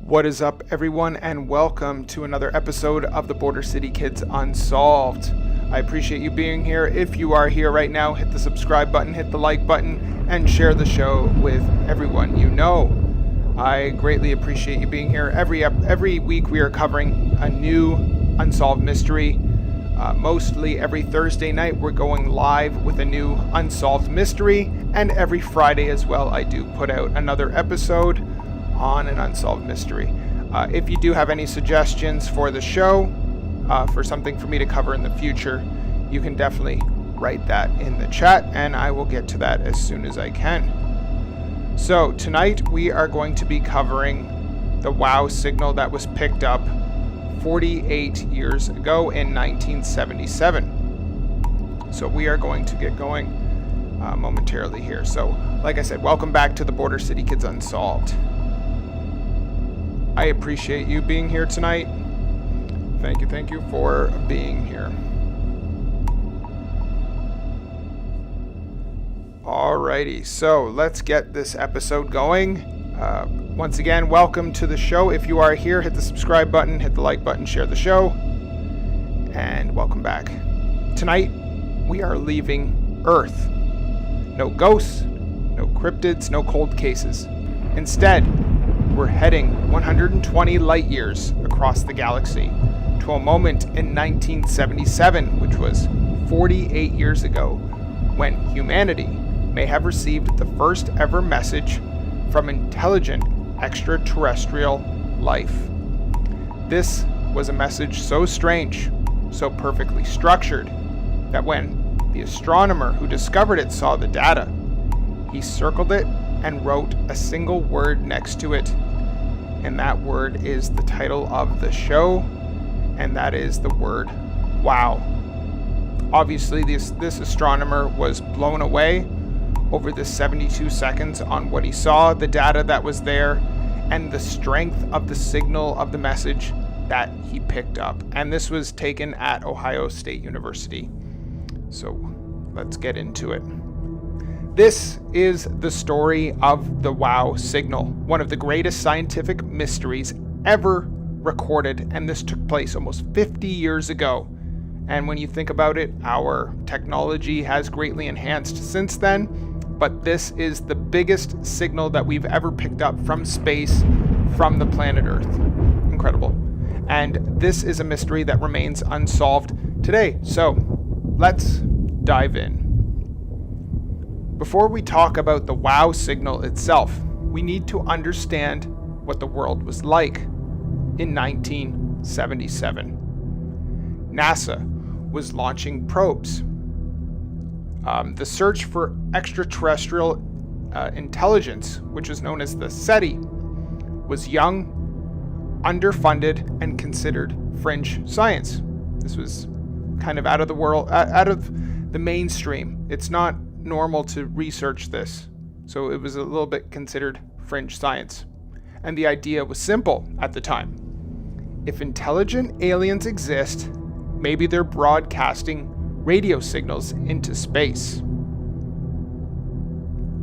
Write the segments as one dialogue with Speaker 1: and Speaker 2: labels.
Speaker 1: What is up, everyone, and welcome to another episode of the Border City Kids Unsolved. I appreciate you being here. If you are here right now, hit the subscribe button, hit the like button, and share the show with everyone you know. I greatly appreciate you being here. Every week we are covering a new unsolved mystery. Mostly every Thursday night we're going live with a new unsolved mystery, and every Friday as well I do put out another episode on an unsolved mystery. If you do have any suggestions for the show, for something for me to cover in the future, you can definitely write that in the chat and I will get to that as soon as I can. So tonight we are going to be covering the WOW signal that was picked up 48 years ago in 1977. So we are going to get going momentarily here. So like I said, welcome back to the Border City Kids Unsolved. I appreciate you being here tonight. Thank you for being here. Alrighty, so let's get this episode going. Once again, welcome to the show. If you are here, hit the subscribe button, hit the like button, share the show, and welcome back. Tonight, we are leaving Earth. No ghosts, no cryptids, no cold cases. Instead, we're heading 120 light years across the galaxy to a moment in 1977, which was 48 years ago, when humanity may have received the first ever message from intelligent extraterrestrial life. This was a message so strange, so perfectly structured, that when the astronomer who discovered it saw the data, he circled it and wrote a single word next to it, and that word is the title of the show, and that is the word WOW. Obviously, this astronomer was blown away over the 72 seconds on what he saw, the data that was there, and the strength of the signal of the message that he picked up. And this was taken at Ohio State University. So let's get into it. This is the story of the WOW signal, one of the greatest scientific mysteries ever recorded, and this took place almost 50 years ago. And when you think about it, our technology has greatly enhanced since then, but this is the biggest signal that we've ever picked up from space, from the planet Earth. Incredible. And this is a mystery that remains unsolved today. So let's dive in. Before we talk about the WOW signal itself, we need to understand what the world was like in 1977. NASA was launching probes. The search for extraterrestrial intelligence, which is known as the SETI, was young, underfunded, and considered fringe science. This was kind of out of the world, out of the mainstream. It's not normal to research this, so it was a little bit considered fringe science. And the idea was simple at the time. If intelligent aliens exist, maybe they're broadcasting radio signals into space.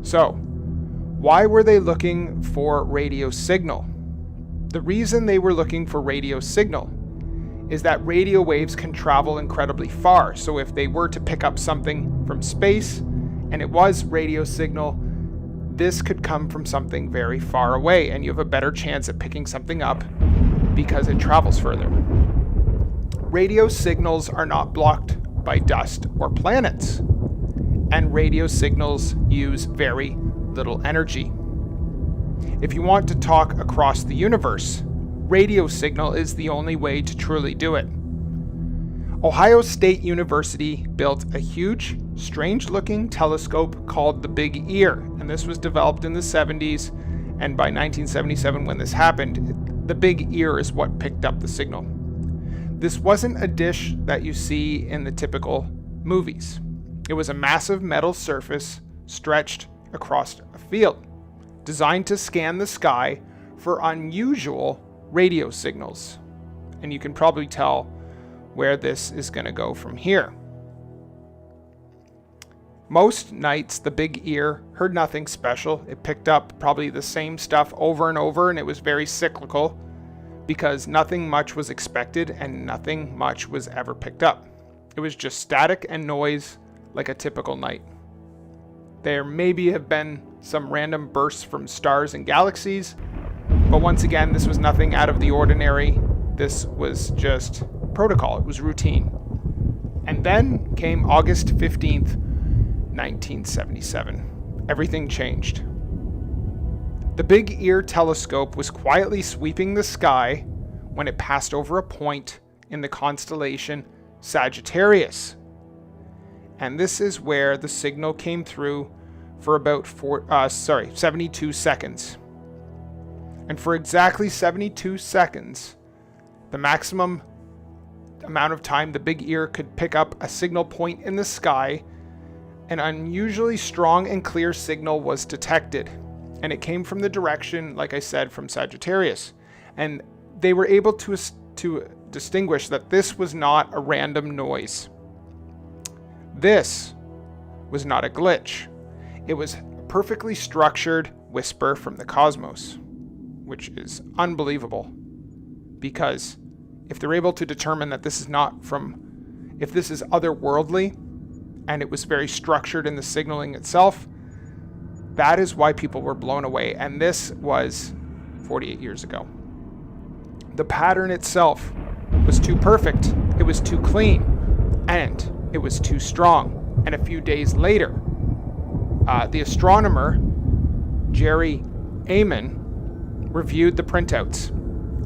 Speaker 1: So, why were they looking for radio signal? The reason they were looking for radio signal is that radio waves can travel incredibly far. So if they were to pick up something from space, and it was radio signal, this could come from something very far away, and you have a better chance at picking something up because it travels further. Radio signals are not blocked by dust or planets, and radio signals use very little energy. If you want to talk across the universe, radio signal is the only way to truly do it. Ohio State University built a huge, strange-looking telescope called the Big Ear, and this was developed in the 70s, and by 1977 when this happened, the Big Ear is what picked up the signal. This wasn't a dish that you see in the typical movies. It was a massive metal surface stretched across a field, designed to scan the sky for unusual radio signals. And you can probably tell where this is going to go from here. Most nights, the big ear heard nothing special. It picked up probably the same stuff over and over, and it was very cyclical because nothing much was expected and nothing much was ever picked up. It was just static and noise like a typical night. There maybe have been some random bursts from stars and galaxies, but once again, this was nothing out of the ordinary. This was just protocol. It was routine. And then came August 15th, 1977. Everything changed. The Big Ear telescope was quietly sweeping the sky when it passed over a point in the constellation Sagittarius. And this is where the signal came through for about 72 seconds. And for exactly 72 seconds, the maximum amount of time the Big Ear could pick up a signal point in the sky, an unusually strong and clear signal was detected. And it came from the direction, like I said, from Sagittarius. And they were able to distinguish that this was not a random noise. This was not a glitch. It was a perfectly structured whisper from the cosmos, which is unbelievable. Because if they're able to determine that this is if this is otherworldly, and it was very structured in the signaling itself, that is why people were blown away. And this was 48 years ago. The pattern itself was too perfect. It was too clean. And it was too strong. And a few days later, the astronomer, Jerry Ehman, reviewed the printouts.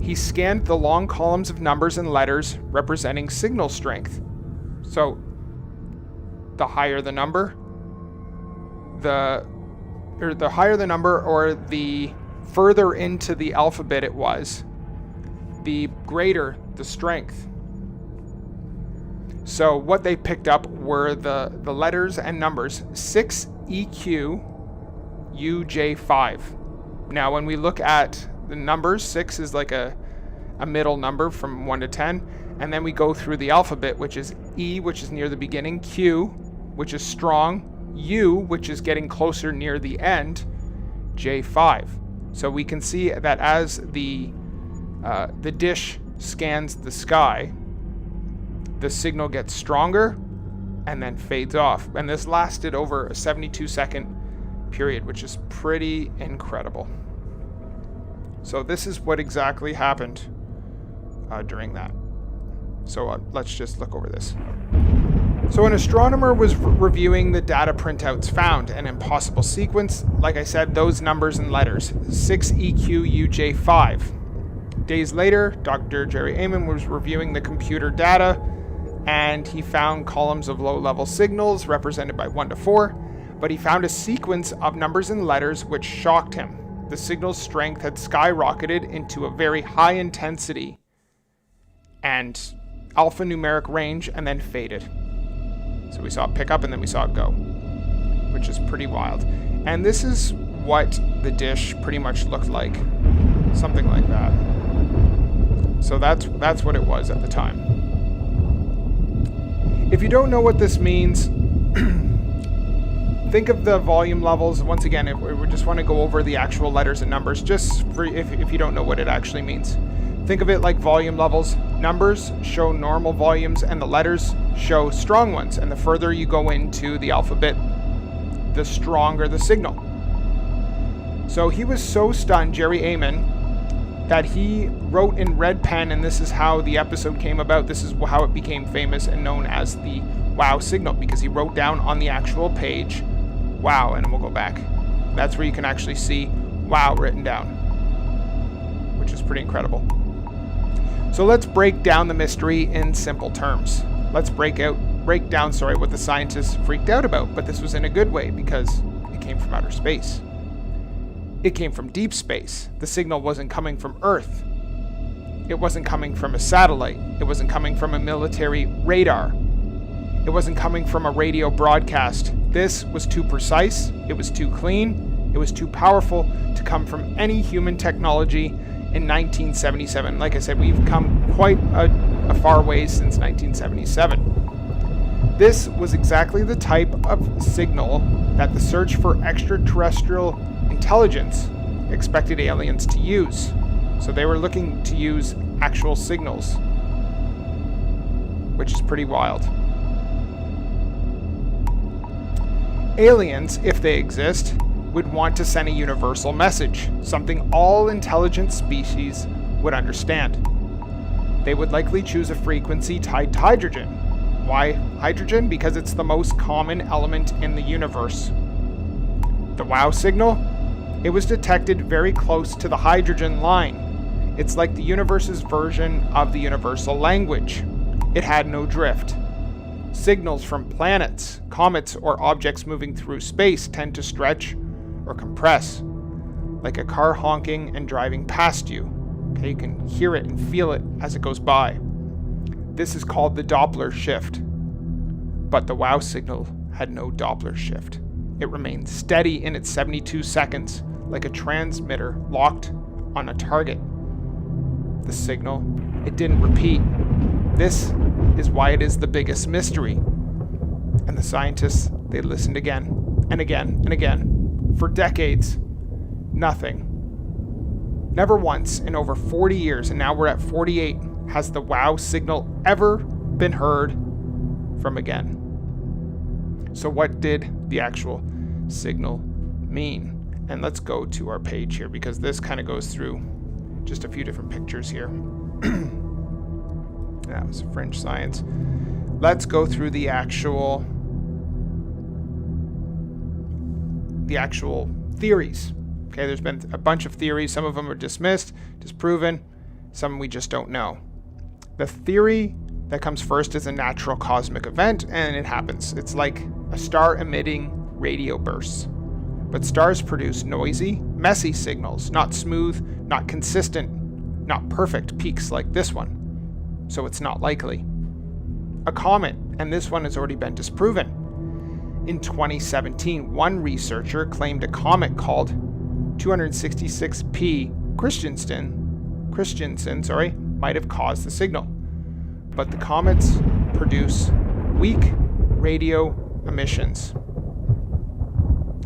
Speaker 1: He scanned the long columns of numbers and letters representing signal strength. So, the higher the number, the further into the alphabet it was, the greater the strength. So what they picked up were the letters and numbers 6EQ UJ5. Now when we look at the numbers, 6 is like a middle number from 1 to 10, and then we go through the alphabet, which is E, which is near the beginning, Q, which is strong, U, which is getting closer near the end, J5. So we can see that as the dish scans the sky, the signal gets stronger and then fades off. And this lasted over a 72-second period, which is pretty incredible. So this is what exactly happened during that. So let's just look over this. So an astronomer was reviewing the data printouts, found an impossible sequence. Like I said, those numbers and letters, 6EQUJ5. Days later, Dr. Jerry Ehman was reviewing the computer data, and he found columns of low-level signals represented by 1 to 4, but he found a sequence of numbers and letters which shocked him. The signal's strength had skyrocketed into a very high intensity and alphanumeric range and then faded. So we saw it pick up and then we saw it go, which is pretty wild. And this is what the dish pretty much looked like. Something like that. So that's what it was at the time. If you don't know what this means, think of the volume levels. Once again, if we just want to go over the actual letters and numbers, just for if you don't know what it actually means. Think of it like volume levels. Numbers show normal volumes and the letters show strong ones. And the further you go into the alphabet, the stronger the signal. So he was so stunned, Jerry Ehman, that he wrote in red pen, and this is how the episode came about. This is how it became famous and known as the wow signal, because he wrote down on the actual page, wow, and we'll go back. That's where you can actually see wow written down, which is pretty incredible. So let's break down the mystery in simple terms. Let's break down what the scientists freaked out about, but this was in a good way because it came from outer space. It came from deep space. The signal wasn't coming from Earth. It wasn't coming from a satellite. It wasn't coming from a military radar. It wasn't coming from a radio broadcast. This was too precise. It was too clean. It was too powerful to come from any human technology in 1977. Like I said, we've come quite a far way since 1977. This was exactly the type of signal that the search for extraterrestrial intelligence expected aliens to use. So they were looking to use actual signals, which is pretty wild. Aliens, if they exist, would want to send a universal message, something all intelligent species would understand. They would likely choose a frequency tied to hydrogen. Why hydrogen? Because it's the most common element in the universe. The wow signal? It was detected very close to the hydrogen line. It's like the universe's version of the universal language. It had no drift. Signals from planets, comets, or objects moving through space tend to stretch or compress, like a car honking and driving past you. Okay, you can hear it and feel it as it goes by. This is called the Doppler shift. But the wow signal had no Doppler shift. It remained steady in its 72 seconds, like a transmitter locked on a target. The signal, it didn't repeat. This is why it is the biggest mystery. And the scientists, they listened again and again and again. For decades, nothing. Never once in over 40 years, and now we're at 48, has the wow signal ever been heard from again. So what did the actual signal mean? And let's go to our page here, because this kind of goes through just a few different pictures here. That was fringe science. Let's go through the actual theories. Okay, there's been a bunch of theories. Some of them are dismissed, disproven. Some we just don't know. The theory that comes first is a natural cosmic event, and it happens. It's like a star emitting radio bursts. But stars produce noisy, messy signals, not smooth, not consistent, not perfect peaks like this one. So it's not likely. A comet, and this one has already been disproven. In 2017, one researcher claimed a comet called 266P Christiansen, might have caused the signal. But the comets produce weak radio emissions.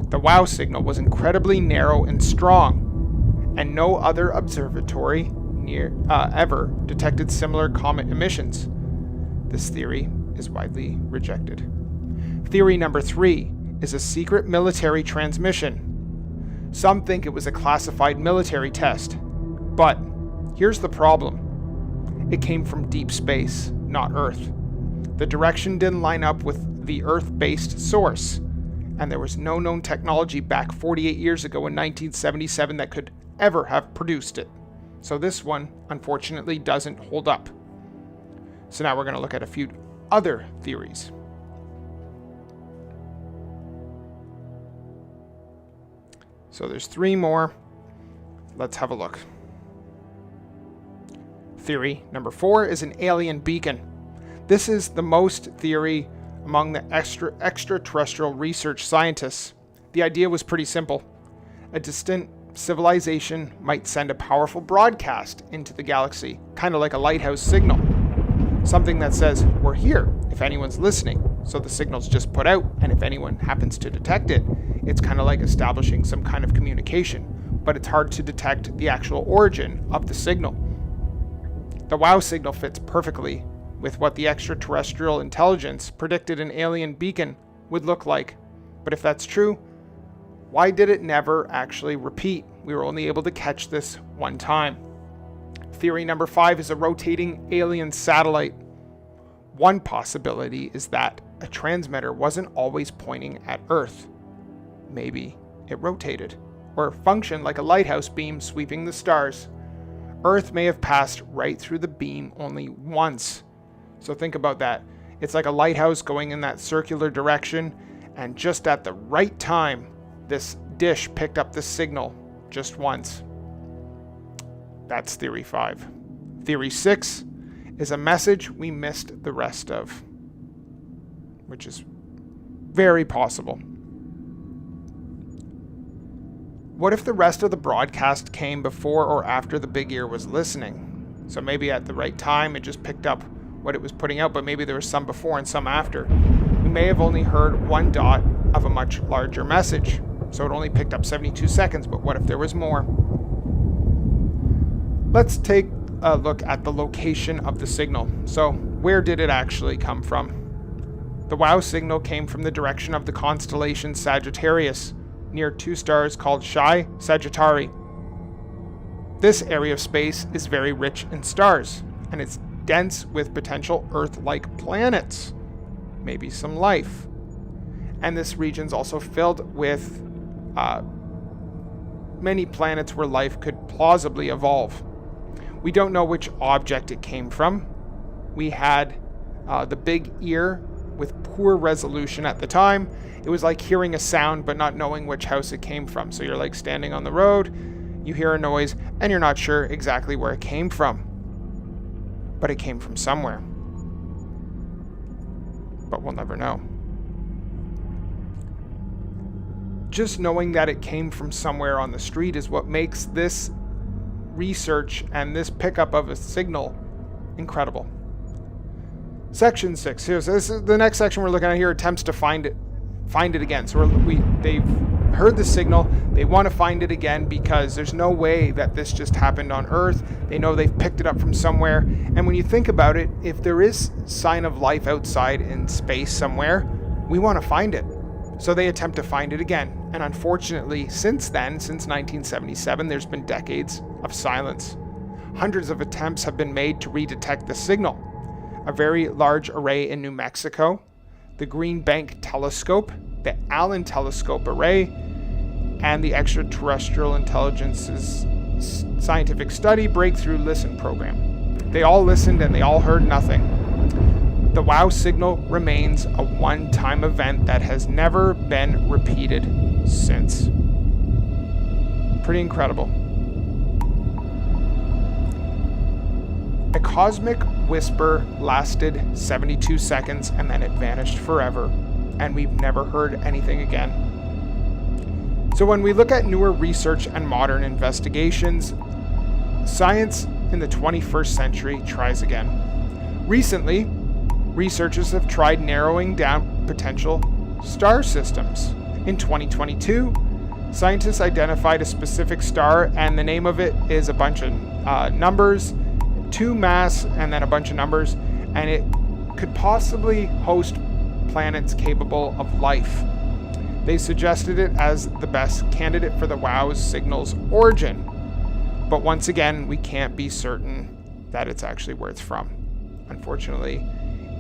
Speaker 1: The wow signal was incredibly narrow and strong, and no other observatory ever detected similar comet emissions. This theory is widely rejected. Theory number 3 is a secret military transmission. Some think it was a classified military test, but here's the problem. It came from deep space, not Earth. The direction didn't line up with the Earth-based source, and there was no known technology back 48 years ago in 1977 that could ever have produced it. So this one, unfortunately, doesn't hold up. So now we're going to look at a few other theories. So there's 3 more. Let's have a look. Theory number 4 is an alien beacon. This is the most theory among the extraterrestrial research scientists. The idea was pretty simple. A distant civilization might send a powerful broadcast into the galaxy, kind of like a lighthouse signal. Something that says, we're here if anyone's listening. So the signal's just put out, and if anyone happens to detect it, it's kind of like establishing some kind of communication. But it's hard to detect the actual origin of the signal. The wow signal fits perfectly with what the extraterrestrial intelligence predicted an alien beacon would look like. But if that's true, why did it never actually repeat? We were only able to catch this one time. Theory number 5 is a rotating alien satellite. One possibility is that a transmitter wasn't always pointing at Earth. Maybe it rotated, or functioned like a lighthouse beam sweeping the stars. Earth may have passed right through the beam only once. So think about that. It's like a lighthouse going in that circular direction, and just at the right time, this dish picked up the signal just once. That's theory 5. Theory 6 is a message we missed the rest of, which is very possible. What if the rest of the broadcast came before or after the big ear was listening? So maybe at the right time it just picked up what it was putting out, but maybe there was some before and some after. may have only heard one dot of a much larger message. So it only picked up 72 seconds, but what if there was more? Let's take a look at the location of the signal. So where did it actually come from? The WOW signal came from the direction of the constellation Sagittarius, near two stars called Chi Sagittarii. This area of space is very rich in stars, and it's dense with potential Earth-like planets, maybe some life. And this region's also filled with many planets where life could plausibly evolve. We don't know which object it came from. We had the big ear with poor resolution at the time. It was like hearing a sound but not knowing which house it came from. So you're like standing on the road, you hear a noise, and you're not sure exactly where it came from. But it came from somewhere. But we'll never know. Just knowing that it came from somewhere on the street is what makes this research and this pickup of a signal incredible. Section 6. Here's this is the next section we're looking at here. Attempts to find it again. So they've heard the signal. They want to find it again because there's no way that this just happened on Earth. They know they've picked it up from somewhere. And when you think about it, if there is sign of life outside in space somewhere, we want to find it. So they attempt to find it again. And unfortunately, since then, since 1977, there's been decades of silence. Hundreds of attempts have been made to redetect the signal. A very large array in New Mexico, the Green Bank Telescope, the Allen Telescope Array, and the Extraterrestrial Intelligence's Scientific Study Breakthrough Listen program. They all listened and they all heard nothing. The WOW signal remains a one-time event that has never been repeated since. Pretty incredible. A cosmic whisper lasted 72 seconds and then it vanished forever, and we've never heard anything again. So when we look at newer research and modern investigations, science in the 21st century tries again. Recently, researchers have tried narrowing down potential star systems. In 2022, scientists identified a specific star, and the name of it is a bunch of numbers, 2 mass, and then a bunch of numbers, and it could possibly host planets capable of life. They suggested it as the best candidate for the WOW signal's origin. But once again, we can't be certain that it's actually where it's from. Unfortunately,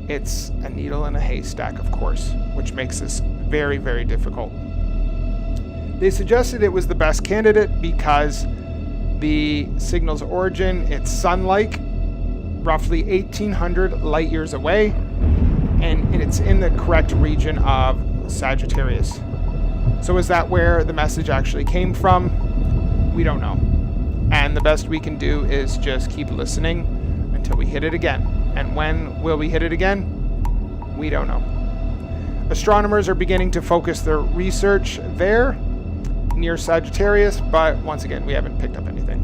Speaker 1: it's a needle in a haystack, of course, which makes this very, very difficult. They suggested it was the best candidate because the signal's origin, it's sun-like, roughly 1,800 light years away, and it's in the correct region of Sagittarius. So is that where the message actually came from? We don't know. And the best we can do is just keep listening until we hit it again. And when will we hit it again? We don't know. Astronomers are beginning to focus their research there, near Sagittarius, but once again, we haven't picked up anything.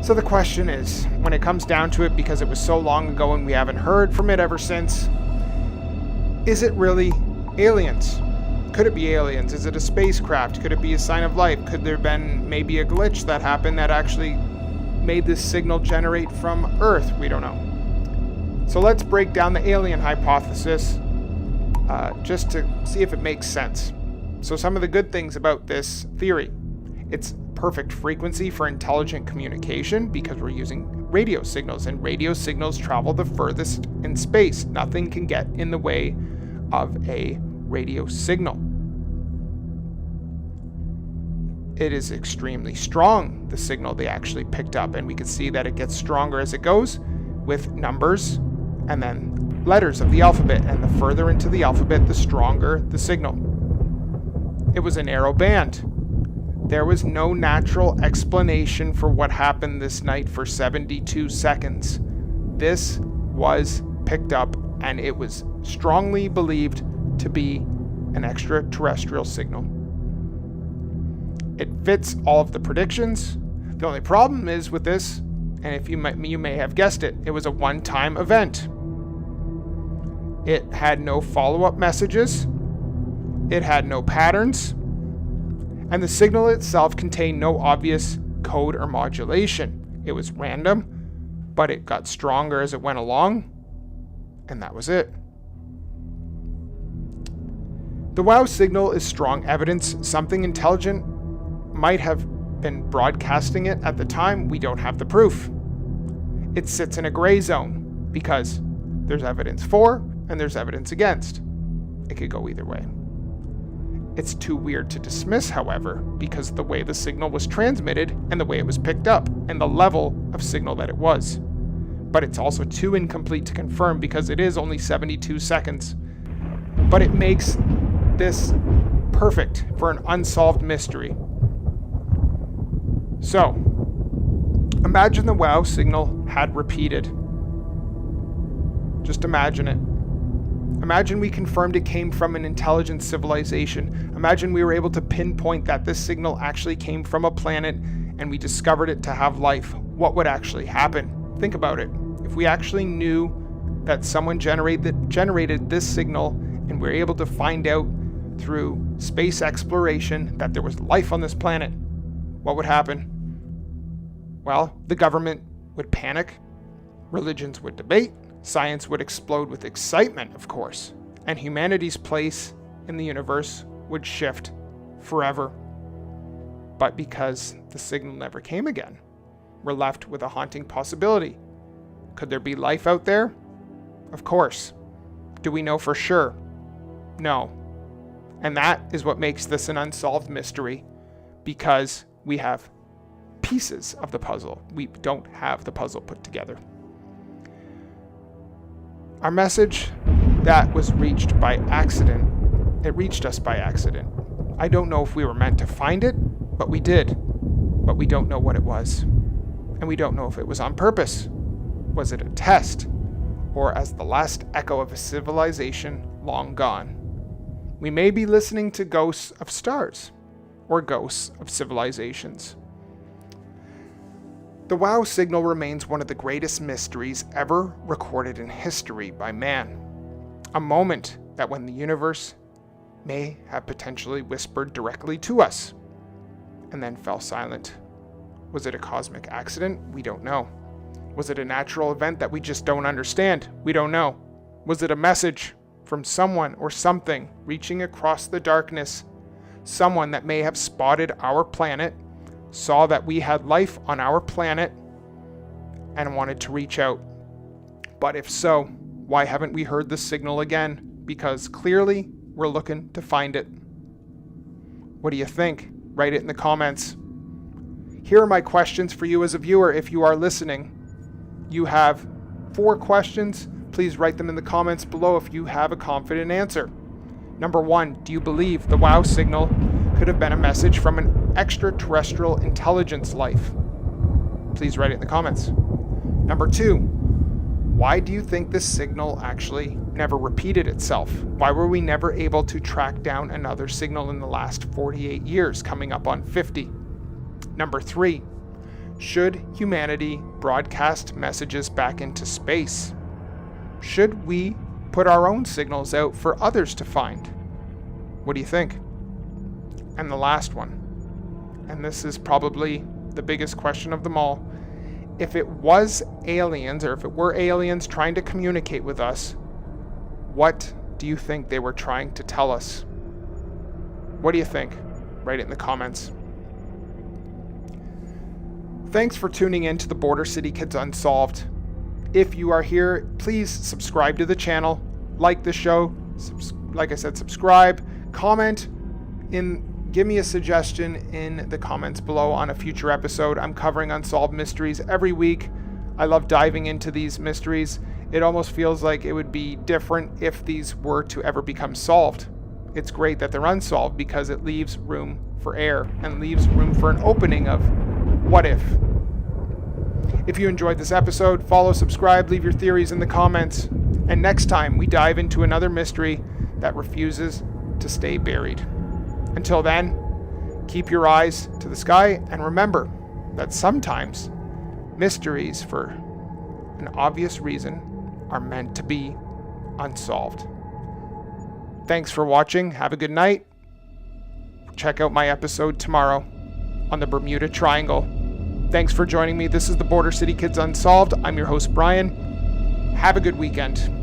Speaker 1: So the question is, when it comes down to it, because it was so long ago and we haven't heard from it ever since, is it really aliens? Could it be aliens? Is it a spacecraft? Could it be a sign of life? Could there have been maybe a glitch that happened that actually made this signal generate from Earth? We don't know. So let's break down the alien hypothesis just to see if it makes sense. So some of the good things about this theory: it's perfect frequency for intelligent communication because we're using radio signals, and radio signals travel the furthest in space. Nothing can get in the way of a radio signal. It is extremely strong, the signal they actually picked up, and we can see that it gets stronger as it goes with numbers and then letters of the alphabet, and the further into the alphabet, the stronger the signal. It was a narrow band. There was no natural explanation for what happened this night for 72 seconds. This was picked up, and it was strongly believed to be an extraterrestrial signal. It fits all of the predictions. The only problem is with this, and if you may have guessed it, it was a one-time event. It had no follow-up messages. It had no patterns. And the signal itself contained no obvious code or modulation. It was random, but it got stronger as it went along, and that was it. The WOW signal is strong evidence something intelligent might have been broadcasting it at the time. We don't have the proof. It sits in a gray zone because there's evidence for and there's evidence against. It could go either way. It's too weird to dismiss, however, because of the way the signal was transmitted and the way it was picked up and the level of signal that it was. But it's also too incomplete to confirm because it is only 72 seconds. But it makes this perfect for an unsolved mystery. So, imagine the WOW signal had repeated. Just imagine it. Imagine we confirmed it came from an intelligent civilization. Imagine we were able to pinpoint that this signal actually came from a planet and we discovered it to have life. What would actually happen? Think about it. If we actually knew that someone generated this signal and we were able to find out through space exploration that there was life on this planet, what would happen? Well, the government would panic, religions would debate, science would explode with excitement, of course, and humanity's place in the universe would shift forever. But because the signal never came again, we're left with a haunting possibility. Could there be life out there? Of course. Do we know for sure? No. And that is what makes this an unsolved mystery, because we have pieces of the puzzle. We don't have the puzzle put together. Our message that was reached by accident, it reached us by accident. I don't know if we were meant to find it, but we did. But we don't know what it was. And we don't know if it was on purpose. Was it a test? Or as the last echo of a civilization long gone? We may be listening to ghosts of stars, or ghosts of civilizations. The WOW signal remains one of the greatest mysteries ever recorded in history by man. A moment that when the universe may have potentially whispered directly to us, and then fell silent. Was it a cosmic accident? We don't know. Was it a natural event that we just don't understand? We don't know. Was it a message from someone or something reaching across the darkness? Someone that may have spotted our planet, saw that we had life on our planet, and wanted to reach out. But if so, why haven't we heard the signal again? Because clearly we're looking to find it. What do you think? Write it in the comments. Here are my questions for you as a viewer if you are listening. You have 4 questions. Please write them in the comments below if you have a confident answer. Number 1, do you believe the WOW signal could have been a message from an extraterrestrial intelligence life? Please write it in the comments. Number 2, why do you think this signal actually never repeated itself? Why were we never able to track down another signal in the last 48 years, coming up on 50? Number 3, should humanity broadcast messages back into space? Should we put our own signals out for others to find? What do you think? And the last one, and this is probably the biggest question of them all. If it was aliens, or if it were aliens trying to communicate with us, what do you think they were trying to tell us? What do you think? Write it in the comments. Thanks for tuning in to the Border City Kids Unsolved. If you are here, please subscribe to the channel, like the show, like I said, subscribe, comment, give me a suggestion in the comments below on a future episode. I'm covering unsolved mysteries every week. I love diving into these mysteries. It almost feels like it would be different if these were to ever become solved. It's great that they're unsolved because it leaves room for error and leaves room for an opening of what if. If you enjoyed this episode, follow, subscribe, leave your theories in the comments. And next time we dive into another mystery that refuses to stay buried. Until then, keep your eyes to the sky and remember that sometimes mysteries for an obvious reason are meant to be Unsolved. Thanks for watching. Have a good night. Check out my episode tomorrow on the Bermuda Triangle. Thanks for joining me. This is the Border City Kids Unsolved. I'm your host, Brian. Have a good weekend.